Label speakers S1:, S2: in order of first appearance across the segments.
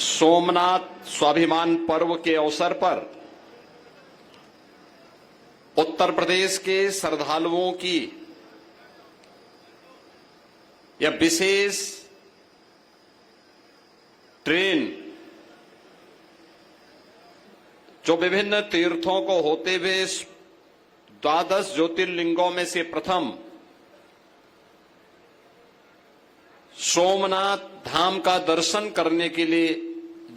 S1: सोमनाथ स्वाभिमान पर्व के अवसर पर उत्तर प्रदेश के श्रद्धालुओं की यह विशेष ट्रेन जो विभिन्न तीर्थों को होते हुए 12 ज्योतिर्लिंगों में से प्रथम सोमनाथ धाम का दर्शन करने के लिए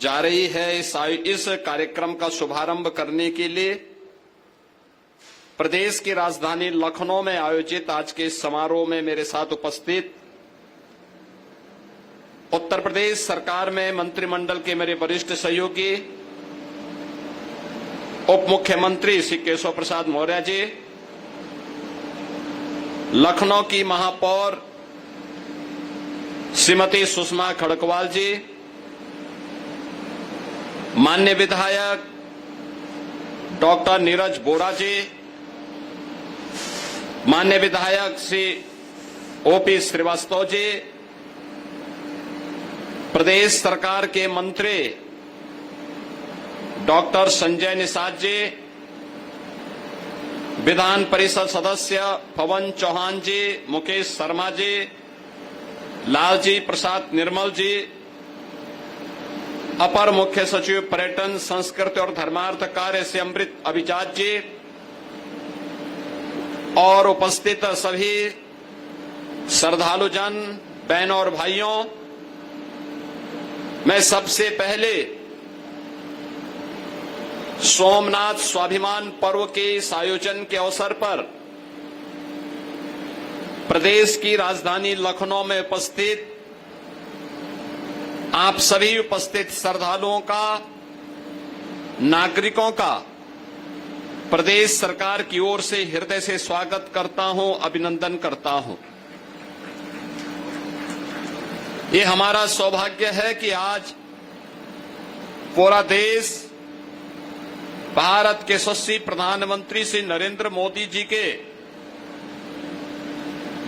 S1: जा रही है। इस कार्यक्रम का शुभारंभ करने के लिए प्रदेश की राजधानी लखनऊ में आयोजित आज के इस समारोह में मेरे साथ उपस्थित उत्तर प्रदेश सरकार में मंत्रिमंडल के मेरे वरिष्ठ सहयोगी उप मुख्यमंत्री श्री केशव प्रसाद मौर्य जी, लखनऊ की महापौर श्रीमती सुषमा खड़गवाल जी, माननीय विधायक डॉक्टर नीरज बोरा जी, माननीय विधायक श्री ओपी श्रीवास्तव जी, प्रदेश सरकार के मंत्री डॉक्टर संजय निषाद जी, विधान परिषद सदस्य पवन चौहान जी, मुकेश शर्मा जी, लालजी प्रसाद निर्मल जी, अपर मुख्य सचिव पर्यटन संस्कृति और धर्मार्थ कार्य से अमृत अभिजात जी और उपस्थित सभी श्रद्धालुजन, बहनों और भाइयों, मैं सबसे पहले सोमनाथ स्वाभिमान पर्व के इस आयोजन के अवसर पर प्रदेश की राजधानी लखनऊ में उपस्थित आप सभी उपस्थित श्रद्धालुओं का, नागरिकों का प्रदेश सरकार की ओर से हृदय से स्वागत करता हूं, अभिनंदन करता हूं। ये हमारा सौभाग्य है कि आज पूरा देश भारत के यशस्वी प्रधानमंत्री श्री नरेंद्र मोदी जी के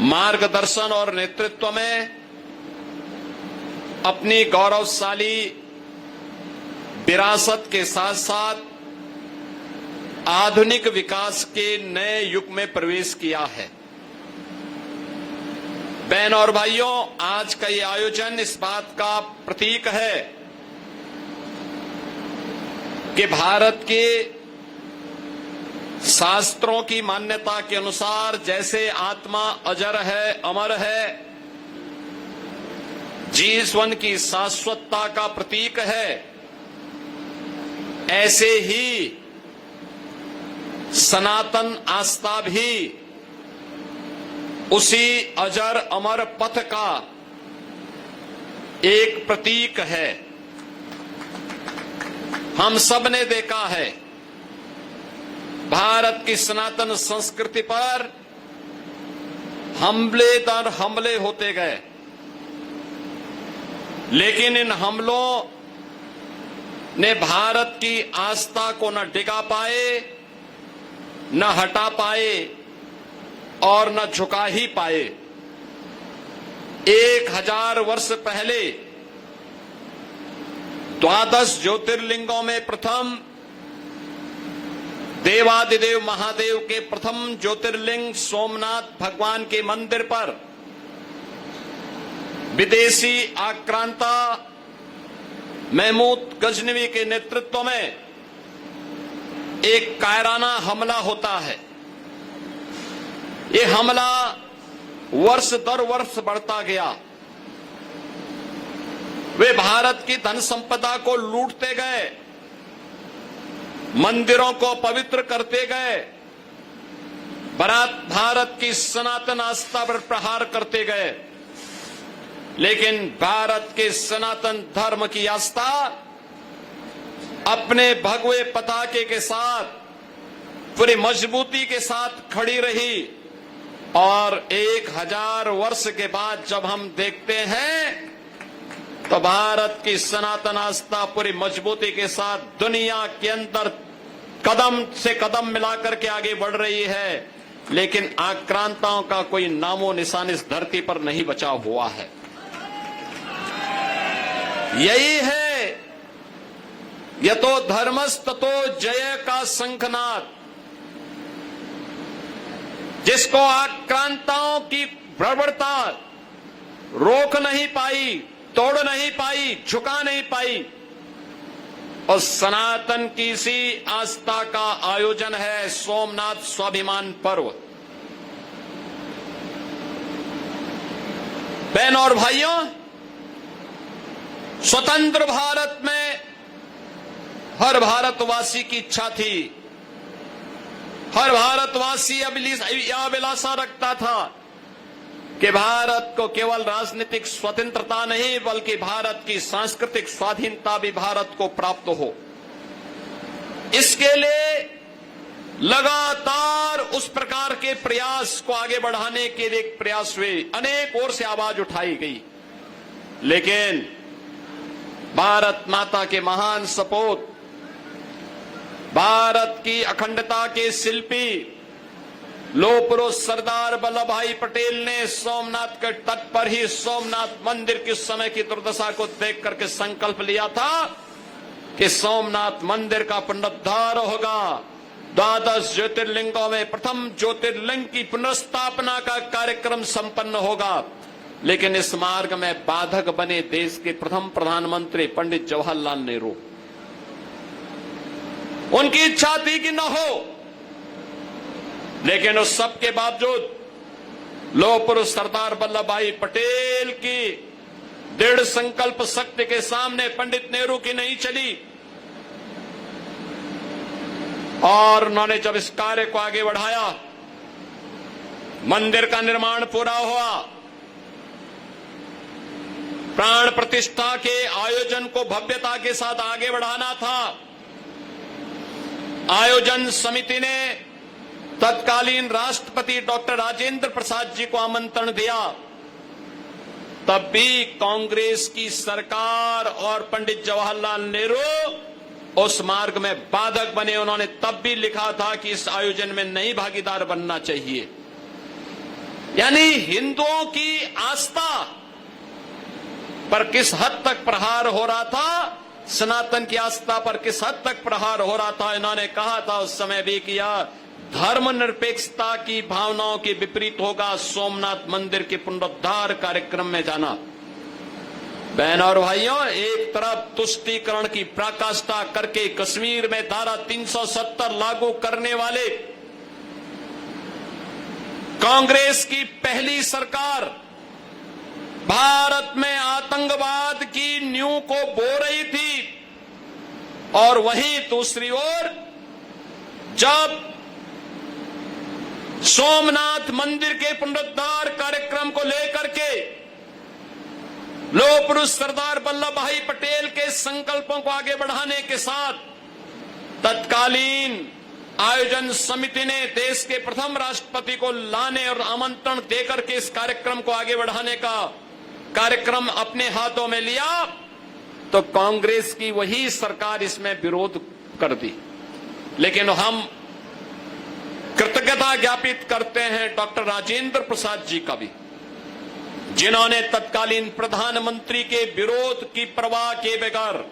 S1: मार्गदर्शन और नेतृत्व में अपनी गौरवशाली विरासत के साथ साथ आधुनिक विकास के नए युग में प्रवेश किया है। बहनों और भाइयों, आज का ये आयोजन इस बात का प्रतीक है कि भारत के शास्त्रों की मान्यता के अनुसार जैसे आत्मा अजर है, अमर है, जीवन की शाश्वतता का प्रतीक है, ऐसे ही सनातन आस्था भी उसी अजर अमर पथ का एक प्रतीक है। हम सब ने देखा है भारत की सनातन संस्कृति पर हमले दर हमले होते गए, लेकिन इन हमलों ने भारत की आस्था को न डिगा पाए, न हटा पाए और न झुका ही पाए। 1000 वर्ष पहले 12 ज्योतिर्लिंगों में प्रथम देवादिदेव महादेव के प्रथम ज्योतिर्लिंग सोमनाथ भगवान के मंदिर पर विदेशी आक्रांता महमूद गजनवी के नेतृत्व में एक कायराना हमला होता है। ये हमला वर्ष दर वर्ष बढ़ता गया। वे भारत की धन संपदा को लूटते गए, मंदिरों को पवित्र करते गए, भारत की सनातन आस्था पर प्रहार करते गए, लेकिन भारत के सनातन धर्म की आस्था अपने भगवे पताके के साथ पूरी मजबूती के साथ खड़ी रही। और 1000 वर्ष के बाद जब हम देखते हैं तो भारत की सनातन आस्था पूरी मजबूती के साथ दुनिया के अंदर कदम से कदम मिलाकर के आगे बढ़ रही है, लेकिन आक्रांताओं का कोई नामो निशान इस धरती पर नहीं बचा हुआ है। यही है यतो धर्मस्ततो जय का शंखनाद, जिसको आक्रांताओं की बर्बरता रोक नहीं पाई, तोड़ नहीं पाई, झुका नहीं पाई, और सनातन की सी आस्था का आयोजन है सोमनाथ स्वाभिमान पर्व। बहनों और भाइयों, स्वतंत्र भारत में हर भारतवासी की इच्छा थी, हर भारतवासी अभिलाषा रखता था कि भारत को केवल राजनीतिक स्वतंत्रता नहीं बल्कि भारत की सांस्कृतिक स्वाधीनता भी भारत को प्राप्त हो। इसके लिए लगातार उस प्रकार के प्रयास को आगे बढ़ाने के लिए प्रयास हुए, अनेक ओर से आवाज उठाई गई, लेकिन भारत माता के महान सपूत, भारत की अखंडता के शिल्पी लौह पुरुष सरदार वल्लभ भाई पटेल ने सोमनाथ के तट पर ही सोमनाथ मंदिर के समय की दुर्दशा को देख करके संकल्प लिया था कि सोमनाथ मंदिर का पुनरुद्धार होगा, 12 ज्योतिर्लिंगों में प्रथम ज्योतिर्लिंग की पुनर्स्थापना का कार्यक्रम संपन्न होगा। लेकिन इस मार्ग में बाधक बने देश के प्रथम प्रधानमंत्री पंडित जवाहरलाल नेहरू। उनकी इच्छा थी कि न हो, लेकिन उस सब के बावजूद लौह पुरुष सरदार वल्लभ भाई पटेल की दृढ़ संकल्प शक्ति के सामने पंडित नेहरू की नहीं चली, और उन्होंने जब इस कार्य को आगे बढ़ाया, मंदिर का निर्माण पूरा हुआ, प्राण प्रतिष्ठा के आयोजन को भव्यता के साथ आगे बढ़ाना था। आयोजन समिति ने तत्कालीन राष्ट्रपति डॉक्टर राजेंद्र प्रसाद जी को आमंत्रण दिया, तब भी कांग्रेस की सरकार और पंडित जवाहरलाल नेहरू उस मार्ग में बाधक बने। उन्होंने तब भी लिखा था कि इस आयोजन में नहीं भागीदार बनना चाहिए। यानी हिंदुओं की आस्था पर किस हद तक प्रहार हो रहा था, सनातन की आस्था पर किस हद तक प्रहार हो रहा था। इन्होंने कहा था उस समय भी किया, धर्मनिरपेक्षता की भावनाओं के विपरीत होगा सोमनाथ मंदिर के पुनरुद्धार कार्यक्रम में जाना। बहनों और भाइयों, एक तरफ तुष्टीकरण की पराकाष्ठा करके कश्मीर में धारा 370 लागू करने वाले कांग्रेस की पहली सरकार भारत में आतंकवाद की नींव को बो रही थी, और वहीं दूसरी ओर जब सोमनाथ मंदिर के पुनरुद्धार कार्यक्रम को लेकर के लौह पुरुष सरदार वल्लभ भाई पटेल के संकल्पों को आगे बढ़ाने के साथ तत्कालीन आयोजन समिति ने देश के प्रथम राष्ट्रपति को लाने और आमंत्रण देकर के इस कार्यक्रम को आगे बढ़ाने का कार्यक्रम अपने हाथों में लिया, तो कांग्रेस की वही सरकार इसमें विरोध कर दी। लेकिन हम कृतज्ञता ज्ञापित करते हैं डॉक्टर राजेंद्र प्रसाद जी का भी, जिन्होंने तत्कालीन प्रधानमंत्री के विरोध की परवाह किए बगैर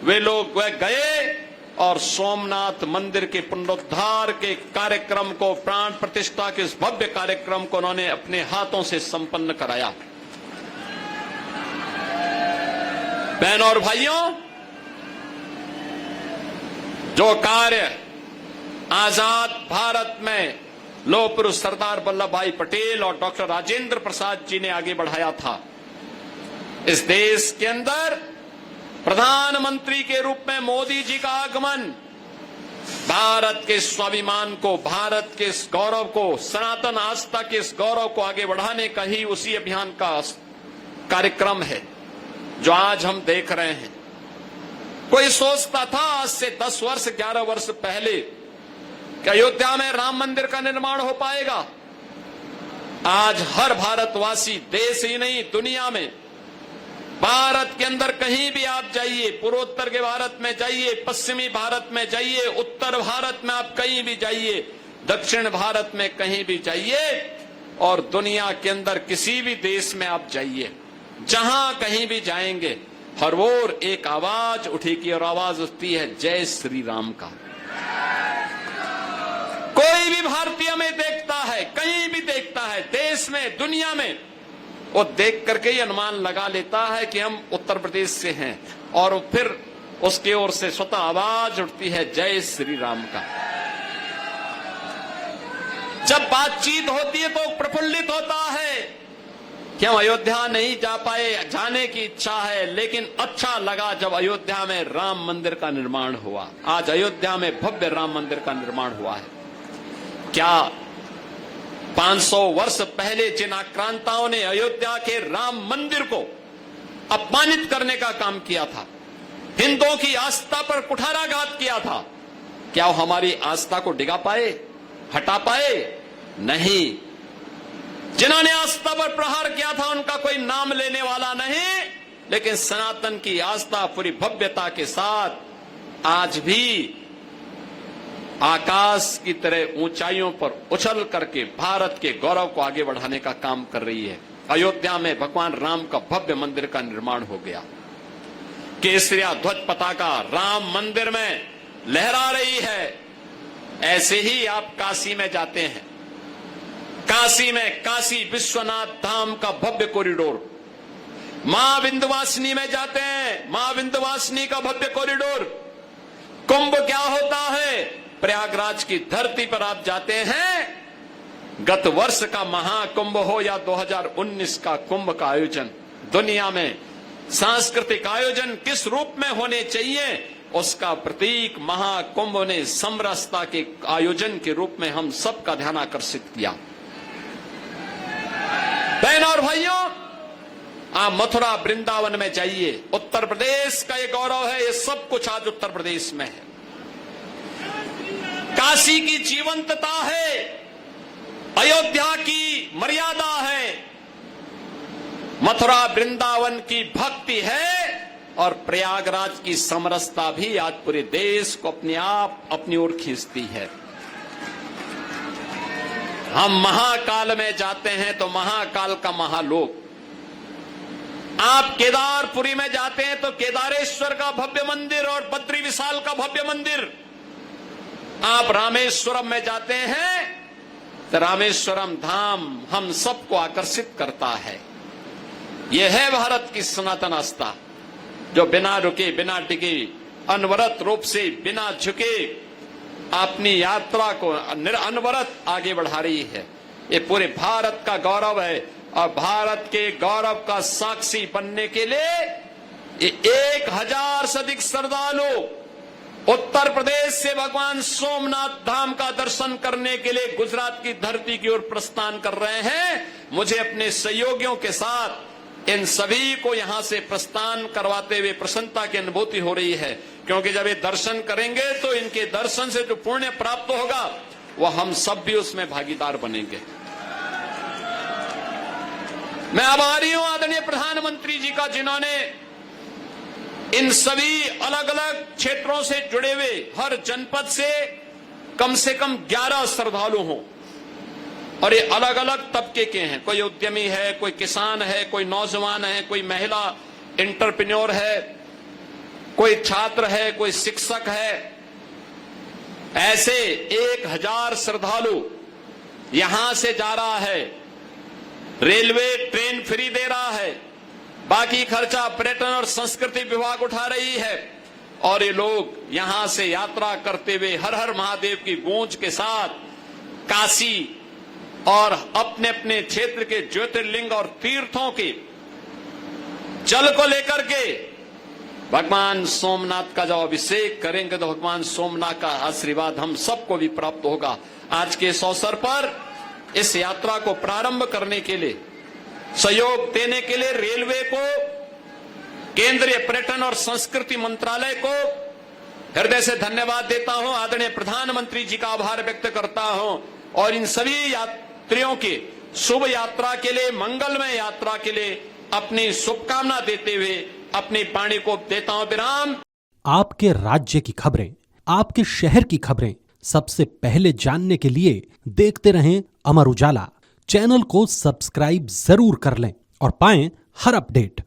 S1: वे लोग वह गए और सोमनाथ मंदिर के पुनरुद्धार के कार्यक्रम को, प्राण प्रतिष्ठा के इस भव्य कार्यक्रम को उन्होंने अपने हाथों से संपन्न कराया। बहनों और भाइयों, जो कार्य आजाद भारत में लौह पुरुष सरदार वल्लभ भाई पटेल और डॉक्टर राजेंद्र प्रसाद जी ने आगे बढ़ाया था, इस देश के अंदर प्रधानमंत्री के रूप में मोदी जी का आगमन भारत के स्वाभिमान को, भारत के इस गौरव को, सनातन आस्था के इस गौरव को आगे बढ़ाने का ही उसी अभियान का कार्यक्रम है जो आज हम देख रहे हैं। कोई सोचता था आज से 10 वर्ष 11 वर्ष पहले कि अयोध्या में राम मंदिर का निर्माण हो पाएगा। आज हर भारतवासी, देश ही नहीं दुनिया में, भारत के अंदर कहीं भी आप जाइए, पूर्वोत्तर के भारत में जाइए, पश्चिमी भारत में जाइए, उत्तर भारत में आप कहीं भी जाइए, दक्षिण भारत में कहीं भी जाइए, और दुनिया के अंदर किसी भी देश में आप जाइए, जहां कहीं भी जाएंगे, हर ओर एक आवाज उठेगी और आवाज उठती है जय श्री राम का। कोई भी भारतीय में देखता है, कहीं भी देखता है, देश में, दुनिया में, वो देख करके ही अनुमान लगा लेता है कि हम उत्तर प्रदेश से हैं, और फिर उसकी ओर से स्वतः आवाज उठती है जय श्री राम का। जब बातचीत होती है तो प्रफुल्लित होता है कि हम अयोध्या नहीं जा पाए, जाने की इच्छा है, लेकिन अच्छा लगा जब अयोध्या में राम मंदिर का निर्माण हुआ। आज अयोध्या में भव्य राम मंदिर का निर्माण हुआ है। क्या 500 वर्ष पहले जिन आक्रांताओं ने अयोध्या के राम मंदिर को अपमानित करने का काम किया था, हिंदुओं की आस्था पर कुठाराघात किया था, क्या वो हमारी आस्था को डिगा पाए, हटा पाए? नहीं। जिन्होंने आस्था पर प्रहार किया था उनका कोई नाम लेने वाला नहीं, लेकिन सनातन की आस्था पूरी भव्यता के साथ आज भी आकाश की तरह ऊंचाइयों पर उछल करके भारत के गौरव को आगे बढ़ाने का काम कर रही है। अयोध्या में भगवान राम का भव्य मंदिर का निर्माण हो गया। केसरिया ध्वज पताका राम मंदिर में लहरा रही है। ऐसे ही आप काशी में जाते हैं, काशी में काशी विश्वनाथ धाम का भव्य कॉरिडोर, मां विंध्यवासिनी में जाते हैं, मां विंध्यवासिनी का भव्य कॉरिडोर। कुंभ क्या होता है? प्रयागराज की धरती पर आप जाते हैं, गत वर्ष का महाकुंभ हो या 2019 का कुंभ का आयोजन, दुनिया में सांस्कृतिक आयोजन किस रूप में होने चाहिए उसका प्रतीक महाकुंभ ने समरसता के आयोजन के रूप में हम सबका ध्यान आकर्षित किया। बहनों और भाइयों, आप मथुरा वृंदावन में जाइए, उत्तर प्रदेश का ये गौरव है, ये सब कुछ आज उत्तर प्रदेश में है। काशी की जीवंतता है, अयोध्या की मर्यादा है, मथुरा वृंदावन की भक्ति है, और प्रयागराज की समरसता भी आज पूरे देश को अपनी ओर खींचती है। हम महाकाल में जाते हैं तो महाकाल का महालोक, आप केदारपुरी में जाते हैं तो केदारेश्वर का भव्य मंदिर और बद्री विशाल का भव्य मंदिर, आप रामेश्वरम में जाते हैं तो रामेश्वरम धाम हम सबको आकर्षित करता है। यह है भारत की सनातन आस्था, जो बिना रुके, बिना टिके, अनवरत रूप से, बिना झुके अपनी यात्रा को अनवरत आगे बढ़ा रही है। ये पूरे भारत का गौरव है, और भारत के गौरव का साक्षी बनने के लिए ये 1000 से अधिक श्रद्धालु उत्तर प्रदेश से भगवान सोमनाथ धाम का दर्शन करने के लिए गुजरात की धरती की ओर प्रस्थान कर रहे हैं। मुझे अपने सहयोगियों के साथ इन सभी को यहां से प्रस्थान करवाते हुए प्रसन्नता की अनुभूति हो रही है, क्योंकि जब ये दर्शन करेंगे तो इनके दर्शन से जो पुण्य प्राप्त होगा वह हम सब भी उसमें भागीदार बनेंगे। मैं आभारी हूं आदरणीय प्रधानमंत्री जी का, जिन्होंने इन सभी अलग अलग क्षेत्रों से जुड़े हुए हर जनपद से कम 11 श्रद्धालु हों, और ये अलग अलग तबके के हैं। कोई उद्यमी है, कोई किसान है, कोई नौजवान है, कोई महिला एंटरप्रेन्योर है, कोई छात्र है, कोई शिक्षक है। ऐसे 1000 श्रद्धालु यहां से जा रहा है। रेलवे ट्रेन फ्री दे रहा है, बाकी खर्चा पर्यटन और संस्कृति विभाग उठा रही है, और ये लोग यहां से यात्रा करते हुए हर हर महादेव की गूंज के साथ काशी और अपने अपने क्षेत्र के ज्योतिर्लिंग और तीर्थों के जल को लेकर के भगवान सोमनाथ का जब अभिषेक करेंगे तो भगवान सोमनाथ का आशीर्वाद हम सबको भी प्राप्त होगा। आज के इस अवसर पर इस यात्रा को प्रारंभ करने के लिए, सहयोग देने के लिए रेलवे को, केंद्रीय पर्यटन और संस्कृति मंत्रालय को हृदय से धन्यवाद देता हूं। आदरणीय प्रधानमंत्री जी का आभार व्यक्त करता हूं, और इन सभी यात्रियों की शुभ यात्रा के लिए, मंगलमय यात्रा के लिए अपनी शुभकामना देते हुए अपनी वाणी को देता हूं विराम।
S2: आपके राज्य की खबरें, आपके शहर की खबरें सबसे पहले जानने के लिए देखते रहें अमर उजाला। चैनल को सब्सक्राइब जरूर कर लें और पाएं हर अपडेट।